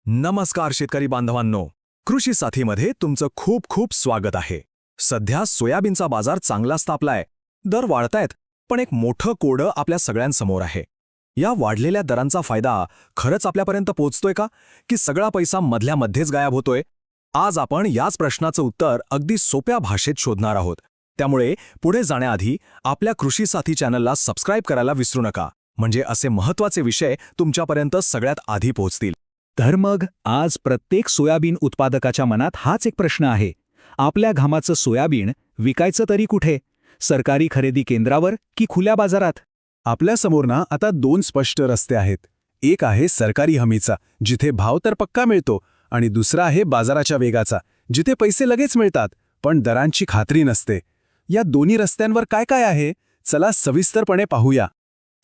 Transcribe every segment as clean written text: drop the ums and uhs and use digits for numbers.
नमस्कार शेतकरी बांधवांनो, कृषी साथीमध्ये तुमचं खूप खूप स्वागत आहे. सध्या सोयाबीनचा बाजार चांगलाच तापलाय. दर वाढतायत, पण एक मोठं कोडं आपल्या सगळ्यांसमोर आहे. या वाढलेल्या दरांचा फायदा खरंच आपल्यापर्यंत पोहोचतोय का, की सगळा पैसा मधल्यामध्येच गायब होतोय? आज आपण याच प्रश्नाचं उत्तर अगदी सोप्या भाषेत शोधणार आहोत. त्यामुळे पुढे जाण्याआधी आपल्या कृषी साथी चॅनलला सबस्क्राईब करायला विसरू नका, म्हणजे असे महत्त्वाचे विषय तुमच्यापर्यंत सगळ्यात आधी पोहोचतील. तर मग आज प्रत्येक सोयाबीन उत्पादकाच्या मनात हाच एक प्रश्न आहे. आपल्या घामाचं सोयाबीन विकायचं तरी कुठे? सरकारी खरेदी केंद्रावर की खुल्या बाजारात? आपल्यासमोर ना आता दोन स्पष्ट रस्ते आहेत. एक आहे सरकारी हमीचा, जिथे भाव तर पक्का मिळतो, आणि दुसरा आहे बाजाराच्या वेगाचा, जिथे पैसे लगेच मिळतात पण दरांची खात्री नसते. या दोन्ही रस्त्यांवर काय काय आहे, चला सविस्तरपणे पाहूया.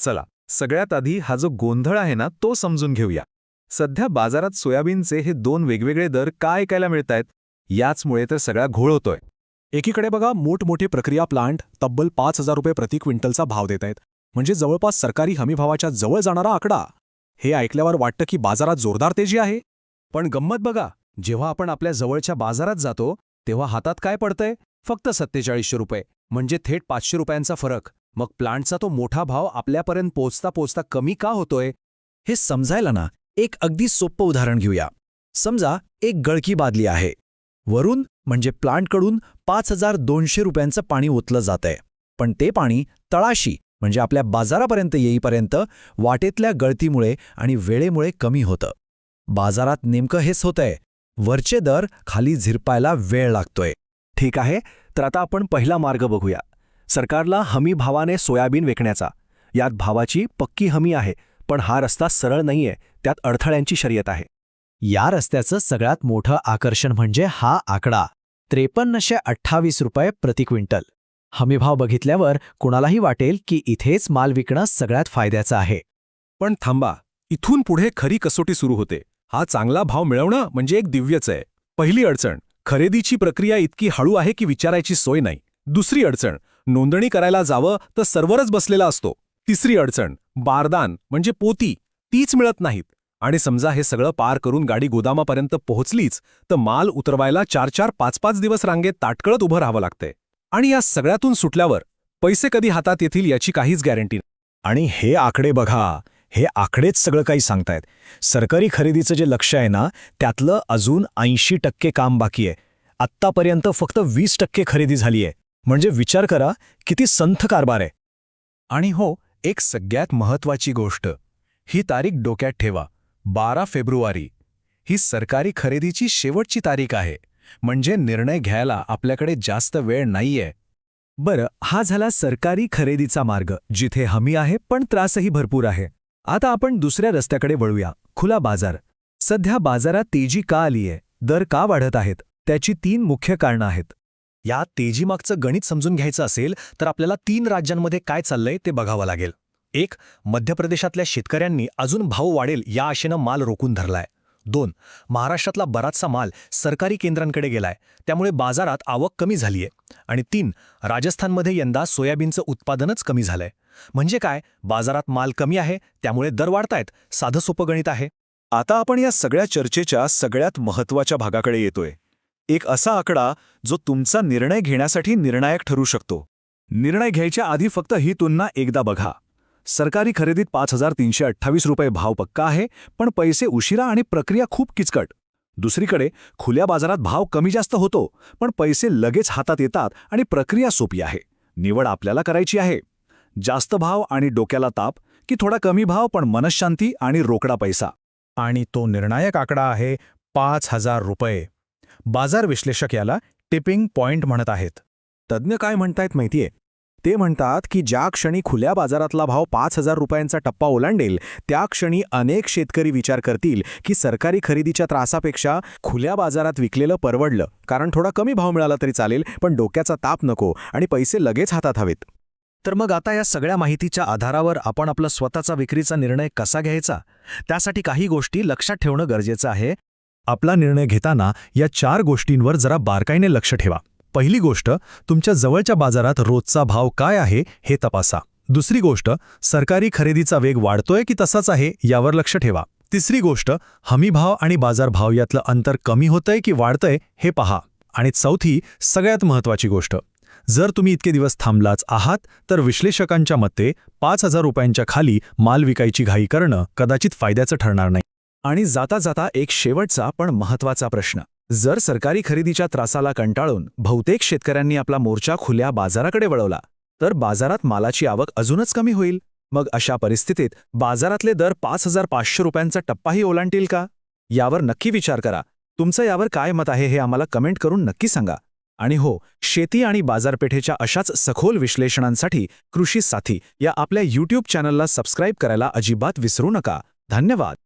चला, सगळ्यात आधी हा जो गोंधळ आहे ना तो समजून घेऊया. सध्या बाजारात सोयाबीनचे हे दोन वेगवेगळे दर का ऐकायला मिळतायत? याचमुळे तर सगळा घोळ होतोय. एकीकडे बघा, मोठमोठे प्रक्रिया प्लांट तब्बल 5,000 रुपये प्रति क्विंटलचा भाव देत आहेत, म्हणजे जवळपास सरकारी हमीभावाच्या जवळ जाणारा आकडा. हे ऐकल्यावर वाटतं की बाजारात जोरदार तेजी आहे. पण गंमत बघा, जेव्हा आपण आपल्या जवळच्या बाजारात जातो तेव्हा हातात काय पडतंय? फक्त 4700 रुपये, म्हणजे थेट 500 रुपयांचा फरक. मग प्लांटचा तो मोठा भाव आपल्यापर्यंत पोचता पोचता कमी का होतोय? हे समजायला ना एक अगदी सोपं उदाहरण घेऊया. समजा एक गळकी बादली आहे. वरून म्हणजे प्लांटकडून 5,200 रुपयांचं पाणी ओतलं जातंय, पण ते पाणी तळाशी म्हणजे आपल्या बाजारापर्यंत येईपर्यंत वाटेतल्या गळतीमुळे आणि वेळेमुळे कमी होतं. बाजारात नेमकं हेच होतंय. वरचे दर खाली झिरपायला वेळ लागतोय. ठीक आहे, तर आता आपण पहिला मार्ग बघूया. सरकारला हमी भावाने सोयाबीन विकण्याचा. यात भावाची पक्की हमी आहे, पण हा रस्ता सरळ नाहीये, त्यात अडथळ्यांची शर्यत आहे. या रस्त्याचं सगळ्यात मोठं आकर्षण म्हणजे हा आकडा 5328 रुपये प्रति क्विंटल. हमीभाव बघितल्यावर कुणालाही वाटेल की इथेच माल विकणं सगळ्यात फायद्याचं आहे. पण थांबा, इथून पुढे खरी कसोटी सुरू होते. हा चांगला भाव मिळवणं म्हणजे एक दिव्यच आहे. पहिली अडचण, खरेदीची प्रक्रिया इतकी हळू आहे की विचारायची सोय नाही. दुसरी अडचण, नोंदणी करायला जावं तर सर्व्हरच बसलेला असतो. तिसरी अडचण, बारदान म्हणजे पोती, तीच मिळत नाहीत. आणि समजा हे सगळं पार करून गाडी गोदामापर्यंत पोहोचलीच तर माल उतरवायला 4-4, 5-5 दिवस रांगेत ताटकळत उभं राहावं लागतंय. आणि या सगळ्यातून सुटल्यावर पैसे कधी हातात येतील याची काहीच गॅरंटी नाही. आणि हे आकडे बघा, हे आकडेच सगळं काही सांगतायत. सरकारी खरेदीचं जे लक्ष्य आहे ना, त्यातलं अजून 80% काम बाकी आहे. आत्तापर्यंत फक्त 20% खरेदी झाली आहे. म्हणजे विचार करा किती संथ कारभार आहे. आणि हो, एक सगळ्यात महत्त्वाची गोष्ट, ही तारीख डोक्यात ठेवा. 12 फेब्रुवारी ही सरकारी खरेदीची शेवटची तारीख आहे. म्हणजे निर्णय घ्यायला आपल्याकडे जास्त वेळ नाहीये. बरं, हा झाला सरकारी खरेदीचा मार्ग, जिथे हमी आहे पण त्रासही भरपूर आहे. आता आपण दुसऱ्या रस्त्याकडे वळूया, खुला बाजार. सध्या बाजारात तेजी का आलीये, दर का वाढत आहेत, त्याची 3 मुख्य कारणं आहेत. या तेजीमागचं गणित समजून घ्यायचं असेल तर आपल्याला 3 राज्यांमध्ये काय चाललंय ते बघावं लागेल. 1. मध्य प्रदेशातल्या शेतकऱ्यांनी अजून भाव वाढेल या आशेनं माल रोखून धरलाय. 2. महाराष्ट्रातला बराचसा माल सरकारी केंद्रांकडे गेलाय, त्यामुळे बाजारात आवक कमी झालीय. आणि 3. राजस्थानमध्ये यंदा सोयाबीनचं उत्पादनच कमी झालंय. म्हणजे काय, बाजारात माल कमी आहे त्यामुळे दर वाढतायत. साधं सोपं गणित आहे. आता आपण या सगळ्या चर्चेच्या सगळ्यात महत्त्वाच्या भागाकडे येतोय. एक असा आकडा जो तुमचा निर्णय घेण्यासाठी निर्णायक ठरू शकतो. निर्णय घ्यायच्या आधी फक्त ही तुलना एकदा बघा. सरकारी खरेदीत 5328 रुपये भाव पक्का आहे, पण पैसे उशिरा आणि प्रक्रिया खूप किचकट. दुसरीकडे खुल्या बाजारात भाव कमी जास्त होतो, पण पैसे लगेच हातात येतात आणि प्रक्रिया सोपी आहे. निवड आपल्याला करायची आहे. जास्त भाव आणि डोक्याला ताप, की थोडा कमी भाव पण मनःशांती आणि रोकडा पैसा. आणि तो निर्णायक आकडा आहे 5,000 रुपये. बाजार विश्लेषक याला टिपिंग पॉइंट म्हणत आहेत. तज्ज्ञ काय म्हणतायत माहितीये? ते म्हणतात की ज्या क्षणी खुल्या बाजारातला भाव 5,000 रुपयांचा टप्पा ओलांडेल त्या क्षणी अनेक शेतकरी विचार करतील की सरकारी खरेदीच्या त्रासापेक्षा खुल्या बाजारात विकलेलं परवडलं, कारण थोडा कमी भाव मिळाला तरी चालेल पण डोक्याचा ताप नको आणि पैसे लगेच हातात हवेत. तर मग आता या सगळ्या माहितीच्या आधारावर आपण आपला स्वतःचा विक्रीचा निर्णय कसा घ्यायचा, त्यासाठी काही गोष्टी लक्षात ठेवणं गरजेचं आहे. आपला निर्णय घेताना या 4 गोष्टींवर जरा बारकाईने लक्ष ठेवा. पहिली गोष्ट, तुमच्या जवळच्या बाजारात रोजचा भाव काय आहे हे तपासा. दुसरी गोष्ट, सरकारी खरेदीचा वेग वाढतोय की तसाच आहे यावर लक्ष ठेवा. तिसरी गोष्ट, हमीभाव आणि बाजारभाव यातलं अंतर कमी होतंय की वाढतंय हे पहा. आणि चौथी, सगळ्यात महत्त्वाची गोष्ट, जर तुम्ही इतके दिवस थांबलाच आहात तर विश्लेषकांच्या मते 5,000 रुपयांच्या खाली माल विकायची घाई करणं कदाचित फायद्याचं ठरणार नाही. आणि जाता जाता एक शेवटचा पण महत्त्वाचा प्रश्न. जर सरकारी खरेदीच्या त्रासाला कंटाळून बहुतेक शेतकऱ्यांनी आपला मोर्चा खुल्या बाजाराकडे वळवला तर बाजारात मालाची आवक अजूनच कमी होईल. मग अशा परिस्थितीत बाजारातले दर 5,500 रुपयांचा टप्पाही ओलांडतील का? यावर नक्की विचार करा. तुमचं यावर काय मत आहे हे आम्हाला कमेंट करून नक्की सांगा. आणि हो, शेती आणि बाजारपेठेच्या अशाच सखोल विश्लेषणांसाठी कृषी साथी या आपल्या YouTube चॅनलला सबस्क्राईब करायला अजिबात विसरू नका. धन्यवाद.